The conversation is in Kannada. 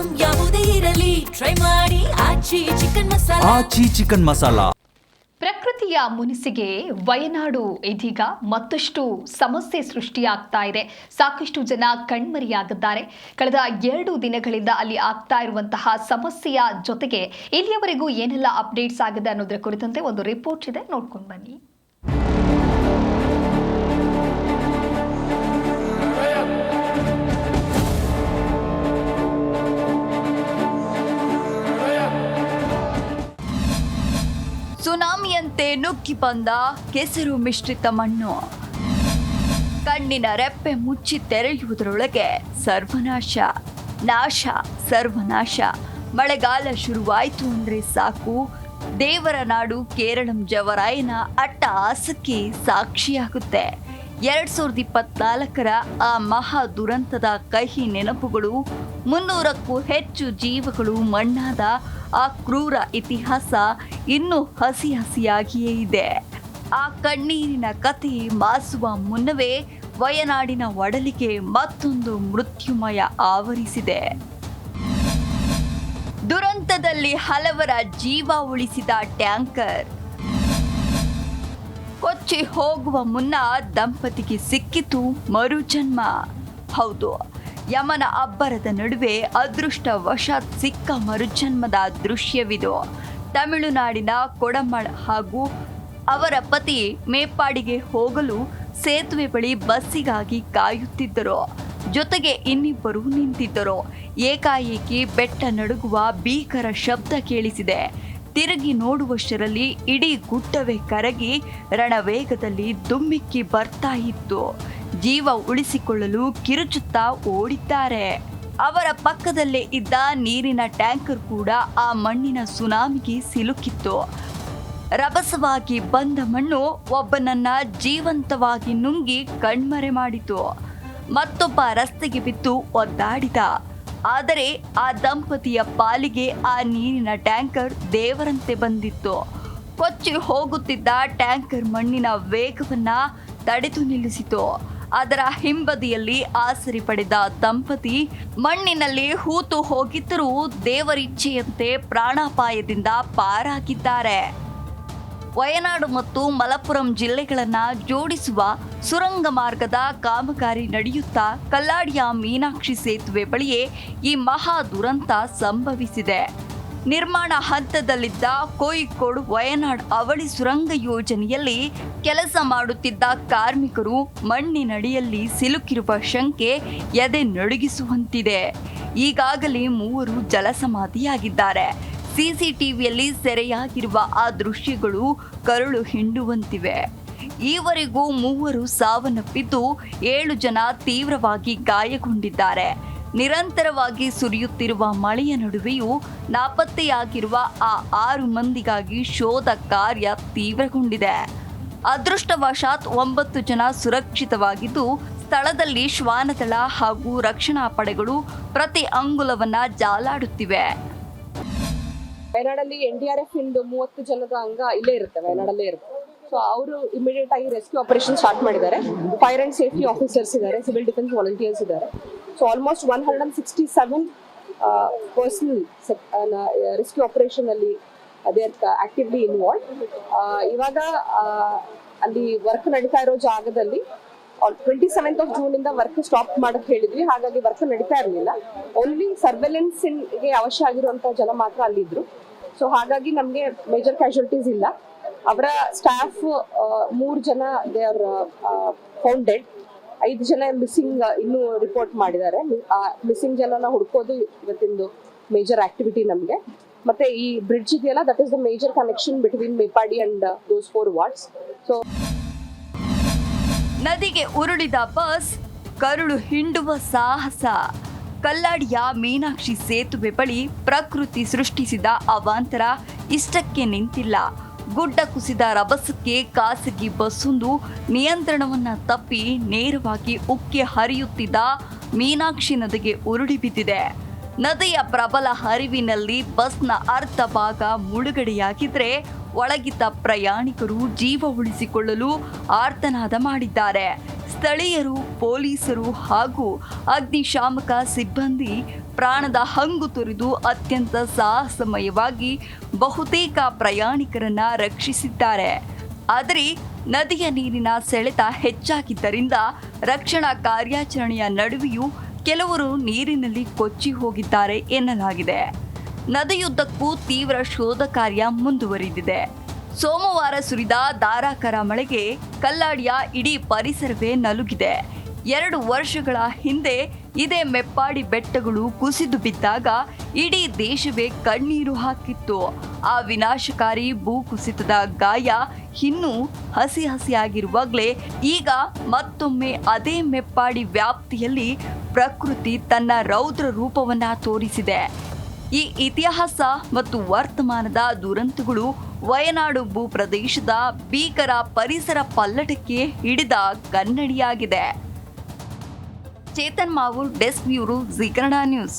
ಐಟಂ ಯಾವುದೇ ಇರಲಿ ಟ್ರೈ ಮಾಡಿ ಆಚಿ ಚಿಕನ್ ಮಸಾಲಾ. ಪ್ರಕೃತಿಯ ಮುನಿಸಿಗೆ ವಯನಾಡು ಇದೀಗ ಮತ್ತಷ್ಟು ಸಮಸ್ಯೆ ಸೃಷ್ಟಿಯಾಗ್ತಾ ಇದೆ. ಸಾಕಷ್ಟು ಜನ ಕಣ್ಮರೆಯಾಗಿದ್ದಾರೆ. ಕಳೆದ 2 ದಿನಗಳಿಂದ ಅಲ್ಲಿ ಆಗ್ತಾ ಇರುವಂತಹ ಸಮಸ್ಯೆಯ ಜೊತೆಗೆ ಇಲ್ಲಿಯವರೆಗೂ ಏನೆಲ್ಲ ಅಪ್ಡೇಟ್ಸ್ ಆಗಿದೆ ಅನ್ನೋದರ ಕುರಿತಂತೆ ಒಂದು ರಿಪೋರ್ಟ್ ಇದೆ, ನೋಡ್ಕೊಂಡು ಬನ್ನಿ. ಸುನಾಮಿಯಂತೆ ನುಗ್ಗಿ ಬಂದ ಕೆಸರು ಮಿಶ್ರಿತ ಮಣ್ಣು. ಕಣ್ಣಿನ ರೆಪ್ಪೆ ಮುಚ್ಚಿ ತೆರೆಯುವುದರೊಳಗೆ ಸರ್ವನಾಶ. ಮಳೆಗಾಲ ಶುರುವಾಯಿತು ಅಂದ್ರೆ ಸಾಕು, ದೇವರ ನಾಡು ಕೇರಳಂ ಜವರಾಯನ ಅಟ್ಟಹಾಸಕ್ಕೆ ಸಾಕ್ಷಿಯಾಗುತ್ತೆ. 2024ರ ಆ ಮಹಾ ದುರಂತದ ಕಹಿ ನೆನಪುಗಳು, 300ಕ್ಕೂ ಹೆಚ್ಚು ಜೀವಗಳು ಮಣ್ಣಾದ ಆ ಕ್ರೂರ ಇತಿಹಾಸ ಇನ್ನೂ ಹಸಿಯಾಗಿಯೇ ಇದೆ. ಆ ಕಣ್ಣೀರಿನ ಕಥೆ ಮಾಸುವ ಮುನ್ನವೇ ವಯನಾಡಿನ ಒಡಲಿಗೆ ಮತ್ತೊಂದು ಮೃತ್ಯುಮಯ ಆವರಿಸಿದೆ. ದುರಂತದಲ್ಲಿ ಹಲವರ ಜೀವ ಉಳಿಸಿದ ಟ್ಯಾಂಕರ್. ಕೊಚ್ಚಿ ಹೋಗುವ ಮುನ್ನ ದಂಪತಿಗೆ ಸಿಕ್ಕಿತು ಮರುಜನ್ಮ. ಹೌದು, ಯಮನ ಅಬ್ಬರದ ನಡುವೆ ಅದೃಷ್ಟವಶಾತ್ ಸಿಕ್ಕ ಮರುಜನ್ಮದ ದೃಶ್ಯವಿದು. ತಮಿಳುನಾಡಿನ ಕೊಡಮಳ ಹಾಗೂ ಅವರ ಪತಿ ಮೇಪಾಡಿಗೆ ಹೋಗಲು ಸೇತುವೆ ಬಳಿ ಬಸ್ಸಿಗಾಗಿ ಕಾಯುತ್ತಿದ್ದರು. ಜೊತೆಗೆ ಇನ್ನಿಬ್ಬರು ನಿಂತಿದ್ದರು. ಏಕಾಏಕಿ ಬೆಟ್ಟ ನಡುಗುವ ಭೀಕರ ಶಬ್ದ ಕೇಳಿಸಿದೆ. ತಿರುಗಿ ನೋಡುವಷ್ಟರಲ್ಲಿ ಇಡೀ ಗುಡ್ಡವೇ ಕರಗಿ ರಣವೇಗದಲ್ಲಿ ದುಮ್ಮಿಕ್ಕಿ ಬರ್ತಾ ಇತ್ತು. ಜೀವ ಉಳಿಸಿಕೊಳ್ಳಲು ಕಿರುಚುತ್ತಾ ಓಡಿದ್ದಾರೆ. ಅವರ ಪಕ್ಕದಲ್ಲೇ ಇದ್ದ ನೀರಿನ ಟ್ಯಾಂಕರ್ ಕೂಡ ಆ ಮಣ್ಣಿನ ಸುನಾಮಿಗೆ ಸಿಲುಕಿತ್ತು. ರಭಸವಾಗಿ ಬಂದ ಮಣ್ಣು ಒಬ್ಬನನ್ನ ಜೀವಂತವಾಗಿ ನುಂಗಿ ಕಣ್ಮರೆ ಮಾಡಿತು. ಮತ್ತೊಬ್ಬ ರಸ್ತೆಗೆ ಬಿದ್ದು ಒದ್ದಾಡಿದ. ಆದರೆ ಆ ದಂಪತಿಯ ಪಾಲಿಗೆ ಆ ನೀರಿನ ಟ್ಯಾಂಕರ್ ದೇವರಂತೆ ಬಂದಿತ್ತು. ಕೊಚ್ಚಿ ಹೋಗುತ್ತಿದ್ದ ಟ್ಯಾಂಕರ್ ಮಣ್ಣಿನ ವೇಗವನ್ನ ತಡೆದು ನಿಲ್ಲಿಸಿತು. ಅದರ ಹಿಂಬದಿಯಲ್ಲಿ ಆಸರೆ ಪಡೆದ ದಂಪತಿ ಮಣ್ಣಿನಲ್ಲಿ ಹೂತು ಹೋಗಿದ್ದರೂ ದೇವರಿಚ್ಛೆಯಂತೆ ಪ್ರಾಣಾಪಾಯದಿಂದ ಪಾರಾಗಿದ್ದಾರೆ. ವಯನಾಡು ಮತ್ತು ಮಲಪ್ಪುರಂ ಜಿಲ್ಲೆಗಳನ್ನ ಜೋಡಿಸುವ ಸುರಂಗ ಮಾರ್ಗದ ಕಾಮಗಾರಿ ನಡೆಯುತ್ತಾ ಕಲ್ಲಾಡಿಯ ಮೀನಾಕ್ಷಿ ಸೇತುವೆ ಬಳಿಯೇ ಈ ಮಹಾ ದುರಂತ ಸಂಭವಿಸಿದೆ. ನಿರ್ಮಾಣ ಹಂತದಲ್ಲಿದ್ದ ಕೋಯಿಕೋಡ್ ವಯನಾಡ್ ಅವಳಿ ಸುರಂಗ ಯೋಜನೆಯಲ್ಲಿ ಕೆಲಸ ಮಾಡುತ್ತಿದ್ದ ಕಾರ್ಮಿಕರು ಮಣ್ಣಿನಡಿಯಲ್ಲಿ ಸಿಲುಕಿರುವ ಶಂಕೆ ಎದೆ ನಡುಗಿಸುವಂತಿದೆ. ಈಗಾಗಲೇ 3 ಜಲಸಮಾಧಿಯಾಗಿದ್ದಾರೆ. ಸಿಸಿಟಿವಿಯಲ್ಲಿ ಸೆರೆಯಾಗಿರುವ ಆ ದೃಶ್ಯಗಳು ಕರುಳು ಹಿಂಡುವಂತಿವೆ. ಈವರೆಗೂ 3 ಸಾವನ್ನಪ್ಪಿದ್ದು 7 ಜನ ತೀವ್ರವಾಗಿ ಗಾಯಗೊಂಡಿದ್ದಾರೆ. ನಿರಂತರವಾಗಿ ಸುರಿಯುತ್ತಿರುವ ಮಳೆಯ ನಡುವೆಯೂ ನಾಪತ್ತೆಯಾಗಿರುವ ಆ 6 ಮಂದಿಗಾಗಿ ಶೋಧ ಕಾರ್ಯ ತೀವ್ರಗೊಂಡಿದೆ. ಅದೃಷ್ಟವಶಾತ್ 9 ಜನ ಸುರಕ್ಷಿತವಾಗಿದ್ದು ಸ್ಥಳದಲ್ಲಿ ಶ್ವಾನದಳ ಹಾಗೂ ರಕ್ಷಣಾ ಪಡೆಗಳು ಪ್ರತಿ ಅಂಗುಲವನ್ನ ಜಾಲಾಡುತ್ತಿವೆ. ವಯನಾಡಲ್ಲಿ NDRF ಇಂದು 30 ಜನದ ಅಂಗ ಇಲ್ಲೇ ಇರುತ್ತೆ, ವಯನಾಡಲ್ಲೇ ಇರುತ್ತೆ. ಸೊ ಅವರು ಇಮಿಡಿಯೇಟ್ ಆಗಿ ರೆಸ್ಕ್ಯೂ ಆಪರೇಷನ್ ಸ್ಟಾರ್ಟ್ ಮಾಡಿದ್ದಾರೆ. ಫೈರ್ ಅಂಡ್ ಸೇಫ್ಟಿ ಆಫೀಸರ್ಸ್ ಇದ್ದಾರೆ, ಸಿವಿಲ್ ಡಿಫೆನ್ಸ್ ವಾಲಂಟಿಯರ್ಸ್ ಇದ್ದಾರೆ. So almost 167 personal rescue operation ಅಲ್ಲಿ ದೇ ಆರ್ ಆಕ್ಟಿವ್ಲಿ ಇನ್ವಾಲ್ವ್. ಇವಾಗ ಅಲ್ಲಿ ವರ್ಕ್ ನಡೀತಾ ಇರೋ ಜಾಗದಲ್ಲಿ 27th of June ಇಂದ ವರ್ಕ್ ಸ್ಟಾಪ್ ಮಾಡಕ್ ಹೇಳಿದ್ವಿ. ಹಾಗಾಗಿ ವರ್ಕ್ ನಡೀತಾ ಇರಲಿಲ್ಲ. ಓನ್ಲಿ ಸರ್ವೆಲೆನ್ಸ್ ಗೆ ಅವಶ್ಯ ಆಗಿರುವಂತ ಜನ ಮಾತ್ರ ಅಲ್ಲಿದ್ರು. ಸೊ ಹಾಗಾಗಿ ನಮ್ಗೆ ಮೇಜರ್ ಕ್ಯಾಶುಯಾಲಿಟೀಸ್ ಇಲ್ಲ. ಅವರ ಸ್ಟಾಫ್ 3 ಜನ ದೇ ಆರ್ ಫೌಂಡ್ ಡೆಡ್. 5 ಜನ ಮಿಸ್ಸಿಂಗ್ ಇನ್ನೂ ರಿಪೋರ್ಟ್ ಮಾಡಿದ್ದಾರೆ. ಮಿಸ್ಸಿಂಗ್ ಜನನ ಹುಡ್ಕೋದು ಇವತ್ತಿಂದು ಮೇಜರ್ ಆಕ್ಟಿವಿಟಿ ನಮ್ಗೆ. ಮತ್ತೆ ಈ ಬ್ರಿಡ್ಜ್ ಇದೆಯಲ್ಲ, that is the major connection between Meppadi and those 4 wards. So ನದಿಗೆ ಉರುಳಿದ ಬಸ್, ಕರುಳು ಹಿಂಡುವ ಸಾಹಸ. ಕಲ್ಲಾಡಿಯ ಮೀನಾಕ್ಷಿ ಸೇತುವೆ ಬಳಿ ಪ್ರಕೃತಿ ಸೃಷ್ಟಿಸಿದ ಅವಾಂತರ ಇಷ್ಟಕ್ಕೆ ನಿಂತಿಲ್ಲ. ಗುಡ್ಡ ಕುಸಿದ ರಭಸಕ್ಕೆ ಖಾಸಗಿ ಬಸ್ಸೊಂದು ನಿಯಂತ್ರಣವನ್ನ ತಪ್ಪಿ ನೇರವಾಗಿ ಉಕ್ಕಿ ಹರಿಯುತ್ತಿದ್ದ ಮೀನಾಕ್ಷಿ ನದಿಗೆ ಉರುಳಿ ಬಿದ್ದಿದೆ. ನದಿಯ ಪ್ರಬಲ ಹರಿವಿನಲ್ಲಿ ಬಸ್ನ ಅರ್ಧ ಭಾಗ ಮುಳುಗಡೆಯಾಗಿದ್ರೆ ಒಳಗಿದ್ದ ಪ್ರಯಾಣಿಕರು ಜೀವ ಉಳಿಸಿಕೊಳ್ಳಲು ಆರ್ತನಾದ ಮಾಡಿದ್ದಾರೆ. ಸ್ಥಳೀಯರು, ಪೊಲೀಸರು ಹಾಗೂ ಅಗ್ನಿಶಾಮಕ ಸಿಬ್ಬಂದಿ ಪ್ರಾಣದ ಹಂಗು ತೊರೆದು ಅತ್ಯಂತ ಸಾಹಸಮಯವಾಗಿ ಬಹುತೇಕ ಪ್ರಯಾಣಿಕರನ್ನ ರಕ್ಷಿಸಿದ್ದಾರೆ. ಆದರೆ ನದಿಯ ನೀರಿನ ಸೆಳೆತ ಹೆಚ್ಚಾಗಿದ್ದರಿಂದ ರಕ್ಷಣಾ ಕಾರ್ಯಾಚರಣೆಯ ನಡುವೆಯೂ ಕೆಲವರು ನೀರಿನಲ್ಲಿ ಕೊಚ್ಚಿ ಹೋಗಿದ್ದಾರೆ ಎನ್ನಲಾಗಿದೆ. ನದಿಯುದ್ದಕ್ಕೂ ತೀವ್ರ ಶೋಧ ಕಾರ್ಯ ಮುಂದುವರಿದಿದೆ. ಸೋಮವಾರ ಸುರಿದ ಧಾರಾಕಾರ ಮಳೆಗೆ ಕಲ್ಲಾಡಿಯ ಇಡೀ ಪರಿಸರವೇ ನಲುಗಿದೆ. 2 ವರ್ಷಗಳ ಹಿಂದೆ ಇದೇ ಮೆಪ್ಪಾಡಿ ಬೆಟ್ಟಗಳು ಕುಸಿದು ಬಿದ್ದಾಗ ಇಡೀ ದೇಶವೇ ಕಣ್ಣೀರು ಹಾಕಿತ್ತು. ಆ ವಿನಾಶಕಾರಿ ಭೂಕುಸಿತದ ಗಾಯ ಇನ್ನೂ ಹಸಿಯಾಗಿರುವಾಗಲೇ ಈಗ ಮತ್ತೊಮ್ಮೆ ಅದೇ ಮೆಪ್ಪಾಡಿ ವ್ಯಾಪ್ತಿಯಲ್ಲಿ ಪ್ರಕೃತಿ ತನ್ನ ರೌದ್ರ ರೂಪವನ್ನ ತೋರಿಸಿದೆ. ಈ ಇತಿಹಾಸ ಮತ್ತು ವರ್ತಮಾನದ ದುರಂತಗಳು ವಯನಾಡು ಭೂ ಪ್ರದೇಶದ ಭೀಕರ ಪರಿಸರ ಪಲ್ಲಟಕ್ಕೆ ಹಿಡಿದ ಕನ್ನಡಿಯಾಗಿದೆ. Chetan Mavoor, desk bureau, Zee Kannada news.